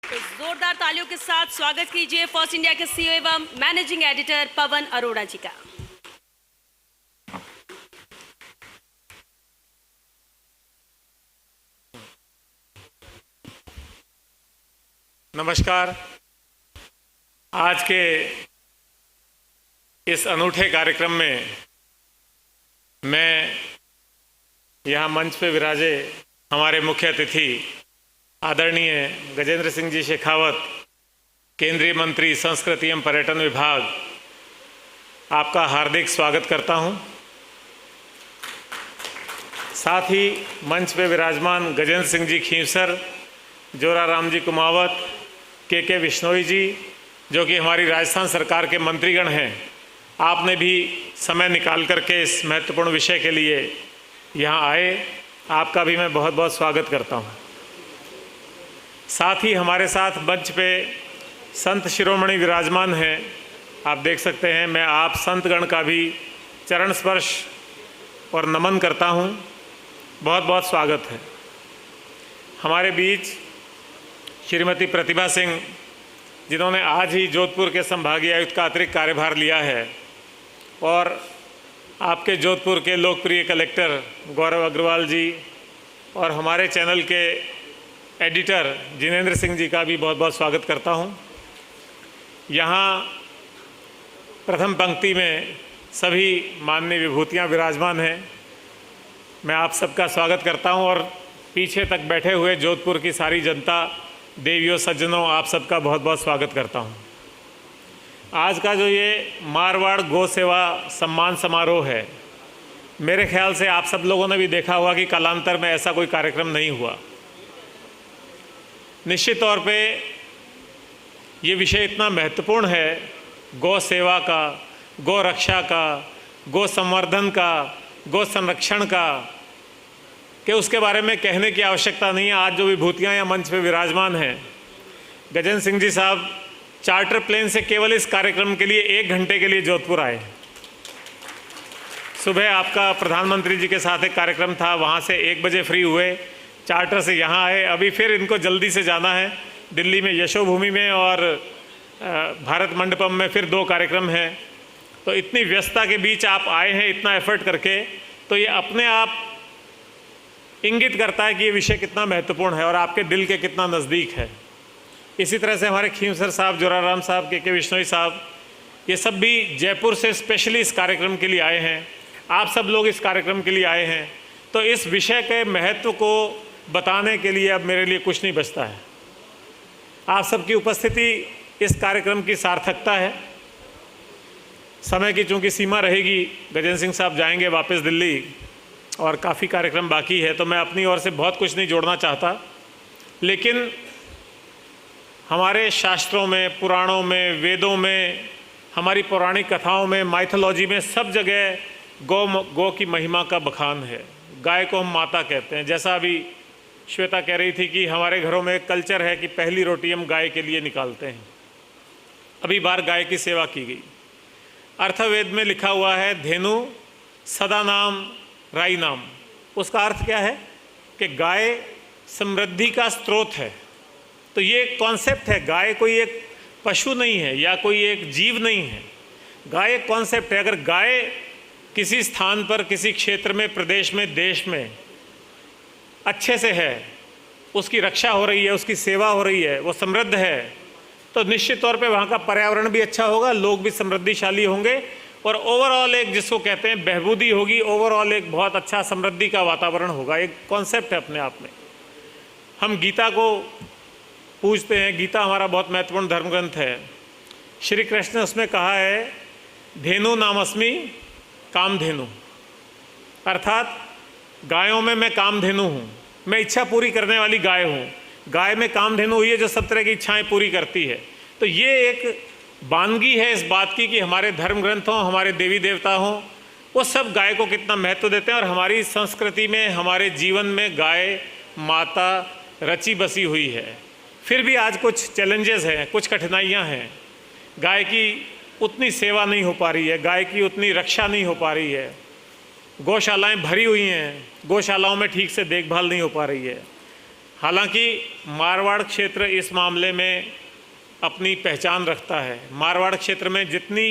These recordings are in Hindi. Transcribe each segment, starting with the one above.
तो जोरदार तालियों के साथ स्वागत कीजिए फर्स्ट इंडिया के सीईओ एवं मैनेजिंग एडिटर पवन अरोड़ा जी का। नमस्कार। आज के इस अनूठे कार्यक्रम में मैं यहाँ मंच पे विराजे हमारे मुख्य अतिथि आदरणीय गजेंद्र सिंह जी शेखावत, केंद्रीय मंत्री संस्कृति एवं पर्यटन विभाग, आपका हार्दिक स्वागत करता हूँ। साथ ही मंच पे विराजमान गजेंद्र सिंह जी खींवसर, जोराराम जी कुमावत, के विश्नोई जी, जो कि हमारी राजस्थान सरकार के मंत्रीगण हैं, आपने भी समय निकाल करके इस महत्वपूर्ण विषय के लिए यहाँ आए। आपका भी मैं बहुत बहुत स्वागत करता हूँ। साथ ही हमारे साथ मंच पे संत शिरोमणि विराजमान हैं। आप देख सकते हैं, मैं आप संतगण का भी चरण स्पर्श और नमन करता हूँ। बहुत बहुत स्वागत है। हमारे बीच श्रीमती प्रतिभा सिंह, जिन्होंने आज ही जोधपुर के संभागीय आयुक्त का अतिरिक्त कार्यभार लिया है, और आपके जोधपुर के लोकप्रिय कलेक्टर गौरव अग्रवाल जी, और हमारे चैनल के एडिटर जिनेंद्र सिंह जी का भी बहुत बहुत स्वागत करता हूं। यहाँ प्रथम पंक्ति में सभी माननीय विभूतियाँ विराजमान हैं। मैं आप सबका स्वागत करता हूं, और पीछे तक बैठे हुए जोधपुर की सारी जनता, देवियों, सज्जनों, आप सबका बहुत बहुत स्वागत करता हूं। आज का जो ये मारवाड़ गौ सेवा सम्मान समारोह है, मेरे ख्याल से आप सब लोगों ने भी देखा होगा कि कालांतर में ऐसा कोई कार्यक्रम नहीं हुआ। निश्चित तौर पे ये विषय इतना महत्वपूर्ण है, गौ सेवा का, गौ रक्षा का, गौ संवर्धन का, गौ संरक्षण का, कि उसके बारे में कहने की आवश्यकता नहीं है। आज जो विभूतियाँ या मंच पे विराजमान हैं, गजेंद्र सिंह जी साहब चार्टर प्लेन से केवल इस कार्यक्रम के लिए 1 घंटे के लिए जोधपुर आए। सुबह आपका प्रधानमंत्री जी के साथ एक कार्यक्रम था, वहाँ से 1 बजे फ्री हुए, चार्टर से यहाँ आए। अभी फिर इनको जल्दी से जाना है, दिल्ली में यशोभूमि में और भारत मंडपम में फिर 2 कार्यक्रम हैं। तो इतनी व्यस्तता के बीच आप आए हैं इतना एफर्ट करके, तो ये अपने आप इंगित करता है कि ये विषय कितना महत्वपूर्ण है और आपके दिल के कितना नज़दीक है। इसी तरह से हमारे खींवसर साहब, जोराराम साहब, के विश्नोई साहब, ये सब भी जयपुर से स्पेशली इस कार्यक्रम के लिए आए हैं। आप सब लोग इस कार्यक्रम के लिए आए हैं। तो इस विषय के महत्व को बताने के लिए अब मेरे लिए कुछ नहीं बचता है। आप सबकी उपस्थिति इस कार्यक्रम की सार्थकता है। समय की चूँकि सीमा रहेगी, गजेंद्र सिंह साहब जाएंगे वापस दिल्ली और काफ़ी कार्यक्रम बाकी है, तो मैं अपनी ओर से बहुत कुछ नहीं जोड़ना चाहता। लेकिन हमारे शास्त्रों में, पुराणों में, वेदों में, हमारी पौराणिक कथाओं में, माइथोलॉजी में, सब जगह गौ की महिमा का बखान है। गाय को हम माता कहते हैं। जैसा अभी श्वेता कह रही थी कि हमारे घरों में एक कल्चर है कि पहली रोटी हम गाय के लिए निकालते हैं। अभी बार गाय की सेवा की गई। अर्थवेद में लिखा हुआ है, धेनु सदा नाम राई नाम। उसका अर्थ क्या है कि गाय समृद्धि का स्रोत है। तो ये कॉन्सेप्ट है। गाय कोई एक पशु नहीं है या कोई एक जीव नहीं है। गाय एक कॉन्सेप्ट है। अगर गाय किसी स्थान पर, किसी क्षेत्र में, प्रदेश में, देश में अच्छे से है, उसकी रक्षा हो रही है, उसकी सेवा हो रही है, वो समृद्ध है, तो निश्चित तौर पे वहाँ का पर्यावरण भी अच्छा होगा, लोग भी समृद्धिशाली होंगे, और ओवरऑल एक, जिसको कहते हैं, बहबूदी होगी। ओवरऑल एक बहुत अच्छा समृद्धि का वातावरण होगा। एक कॉन्सेप्ट है अपने आप में। हम गीता को पूजते हैं। गीता हमारा बहुत महत्वपूर्ण धर्म ग्रंथ है। श्री कृष्ण ने उसमें कहा है, धेनु नामस्मि कामधेनु, अर्थात गायों में मैं कामधेनु हूँ। मैं इच्छा पूरी करने वाली गाय हूँ। गाय में कामधेनु हुई है जो सब तरह की इच्छाएं पूरी करती है। तो ये एक वानगी है इस बात की कि हमारे धर्म ग्रंथ हों, हमारे देवी देवता हों, वो सब गाय को कितना महत्व देते हैं। और हमारी संस्कृति में, हमारे जीवन में गाय माता रची बसी हुई है। फिर भी आज कुछ चैलेंजेस हैं, कुछ कठिनाइयाँ हैं। गाय की उतनी सेवा नहीं हो पा रही है, गाय की उतनी रक्षा नहीं हो पा रही है। गौशालाएं भरी हुई हैं, गौशालाओं में ठीक से देखभाल नहीं हो पा रही है। हालांकि मारवाड़ क्षेत्र इस मामले में अपनी पहचान रखता है। मारवाड़ क्षेत्र में जितनी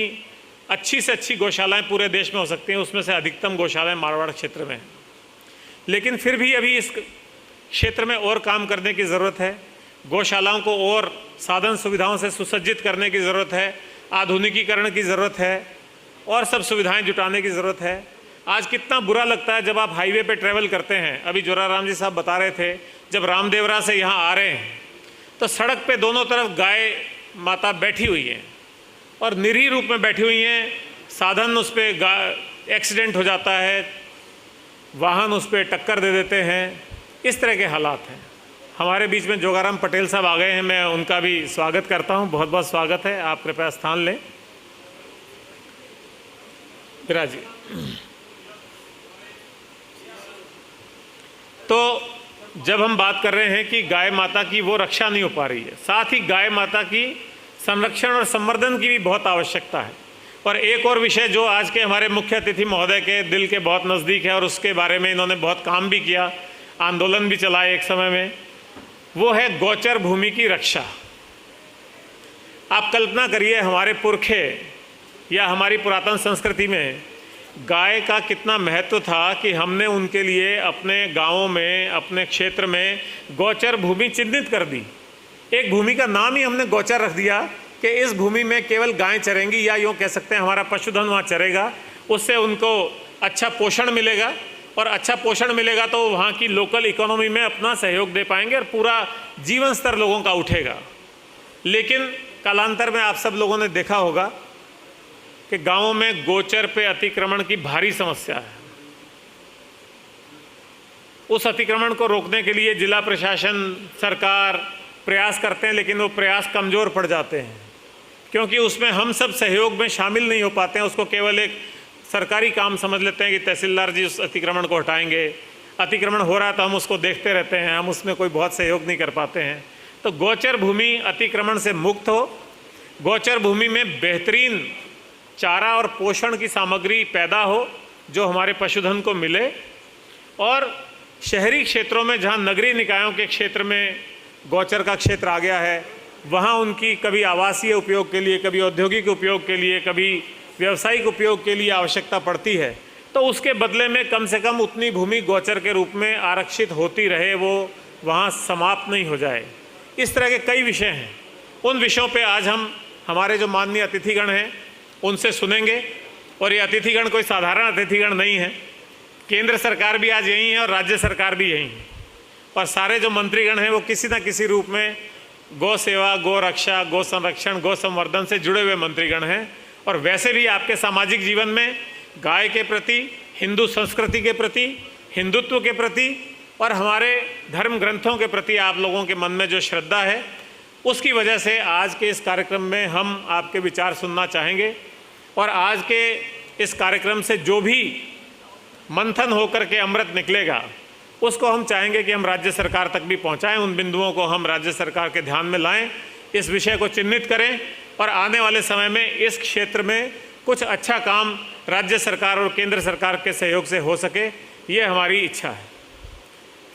अच्छी से अच्छी गौशालाएं पूरे देश में हो सकती हैं, उसमें से अधिकतम गौशालाएं मारवाड़ क्षेत्र में हैं। लेकिन फिर भी अभी इस क्षेत्र में और काम करने की ज़रूरत है। गौशालाओं को और साधन सुविधाओं से सुसज्जित करने की ज़रूरत है, आधुनिकीकरण की ज़रूरत है और सब सुविधाएं जुटाने की ज़रूरत है। आज कितना बुरा लगता है जब आप हाईवे पे ट्रैवल करते हैं। अभी जोराराम जी साहब बता रहे थे, जब रामदेवरा से यहाँ आ रहे हैं तो सड़क पे दोनों तरफ गाय माता बैठी हुई हैं और निरीह रूप में बैठी हुई हैं। साधन उस पर एक्सीडेंट हो जाता है, वाहन उस पर टक्कर दे देते हैं, इस तरह के हालात हैं। हमारे बीच में जोगाराम पटेल साहब आ गए हैं, मैं उनका भी स्वागत करता हूं। बहुत बहुत स्वागत है, आप कृपया स्थान लें। विराज जी, तो जब हम बात कर रहे हैं कि गाय माता की वो रक्षा नहीं हो पा रही है, साथ ही गाय माता की संरक्षण और संवर्धन की भी बहुत आवश्यकता है। और एक और विषय जो आज के हमारे मुख्य अतिथि महोदय के दिल के बहुत नज़दीक है और उसके बारे में इन्होंने बहुत काम भी किया, आंदोलन भी चलाए एक समय में, वो है गोचर भूमि की रक्षा। आप कल्पना करिए, हमारे पुरखे या हमारी पुरातन संस्कृति में गाय का कितना महत्व था कि हमने उनके लिए अपने गांवों में, अपने क्षेत्र में गोचर भूमि चिन्हित कर दी। एक भूमि का नाम ही हमने गोचर रख दिया कि इस भूमि में केवल गायें चरेंगी, या यूँ कह सकते हैं हमारा पशुधन वहाँ चरेगा। उससे उनको अच्छा पोषण मिलेगा और अच्छा पोषण मिलेगा तो वहाँ की लोकल इकोनॉमी में अपना सहयोग दे पाएंगे और पूरा जीवन स्तर लोगों का उठेगा। लेकिन कालांतर में आप सब लोगों ने देखा होगा कि गांवों में गोचर पे अतिक्रमण की भारी समस्या है। उस अतिक्रमण को रोकने के लिए जिला प्रशासन, सरकार प्रयास करते हैं, लेकिन वो प्रयास कमज़ोर पड़ जाते हैं क्योंकि उसमें हम सब सहयोग में शामिल नहीं हो पाते हैं। उसको केवल एक सरकारी काम समझ लेते हैं कि तहसीलदार जी उस अतिक्रमण को हटाएंगे। अतिक्रमण हो रहा है तो हम उसको देखते रहते हैं, हम उसमें कोई बहुत सहयोग नहीं कर पाते हैं। तो गोचर भूमि अतिक्रमण से मुक्त हो, गोचर भूमि में बेहतरीन चारा और पोषण की सामग्री पैदा हो जो हमारे पशुधन को मिले, और शहरी क्षेत्रों में जहाँ नगरीय निकायों के क्षेत्र में गोचर का क्षेत्र आ गया है, वहाँ उनकी कभी आवासीय उपयोग के लिए, कभी औद्योगिक उपयोग के लिए, कभी व्यावसायिक उपयोग के लिए आवश्यकता पड़ती है, तो उसके बदले में कम से कम उतनी भूमि गोचर के रूप में आरक्षित होती रहे, वो वहाँ समाप्त नहीं हो जाए। इस तरह के कई विषय हैं। उन विषयों पे आज हम हमारे जो माननीय अतिथिगण हैं उनसे सुनेंगे। और ये अतिथिगण कोई साधारण अतिथिगण नहीं है। केंद्र सरकार भी आज यहीं है और राज्य सरकार भी यहीं है, और सारे जो मंत्रीगण हैं वो किसी न किसी रूप में गौ सेवा, गौ रक्षा, गौ संरक्षण, गौ संवर्धन से जुड़े हुए मंत्रीगण हैं। और वैसे भी आपके सामाजिक जीवन में गाय के प्रति, हिंदू संस्कृति के प्रति, हिंदुत्व के प्रति और हमारे धर्म ग्रंथों के प्रति आप लोगों के मन में जो श्रद्धा है, उसकी वजह से आज के इस कार्यक्रम में हम आपके विचार सुनना चाहेंगे। और आज के इस कार्यक्रम से जो भी मंथन होकर के अमृत निकलेगा, उसको हम चाहेंगे कि हम राज्य सरकार तक भी पहुंचाएं। उन बिंदुओं को हम राज्य सरकार के ध्यान में लाएं, इस विषय को चिन्हित करें और आने वाले समय में इस क्षेत्र में कुछ अच्छा काम राज्य सरकार और केंद्र सरकार के सहयोग से हो सके, ये हमारी इच्छा है।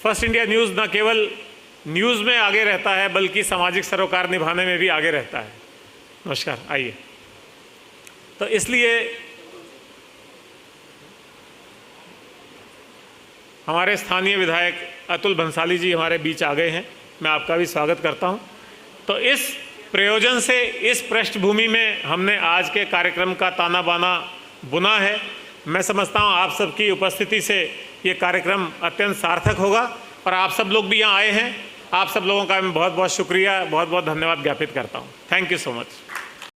फर्स्ट इंडिया न्यूज़ न केवल न्यूज़ में आगे रहता है बल्कि सामाजिक सरोकार निभाने में भी आगे रहता है। नमस्कार, आइए। तो इसलिए हमारे स्थानीय विधायक अतुल भंसाली जी हमारे बीच आ गए हैं, मैं आपका भी स्वागत करता हूं। तो इस प्रयोजन से, इस पृष्ठभूमि में हमने आज के कार्यक्रम का ताना बाना बुना है। मैं समझता हूं आप सबकी उपस्थिति से ये कार्यक्रम अत्यंत सार्थक होगा और आप सब लोग भी यहाँ आए हैं। आप सब लोगों का मैं बहुत बहुत शुक्रिया, बहुत बहुत धन्यवाद ज्ञापित करता हूँ। Thank you so much.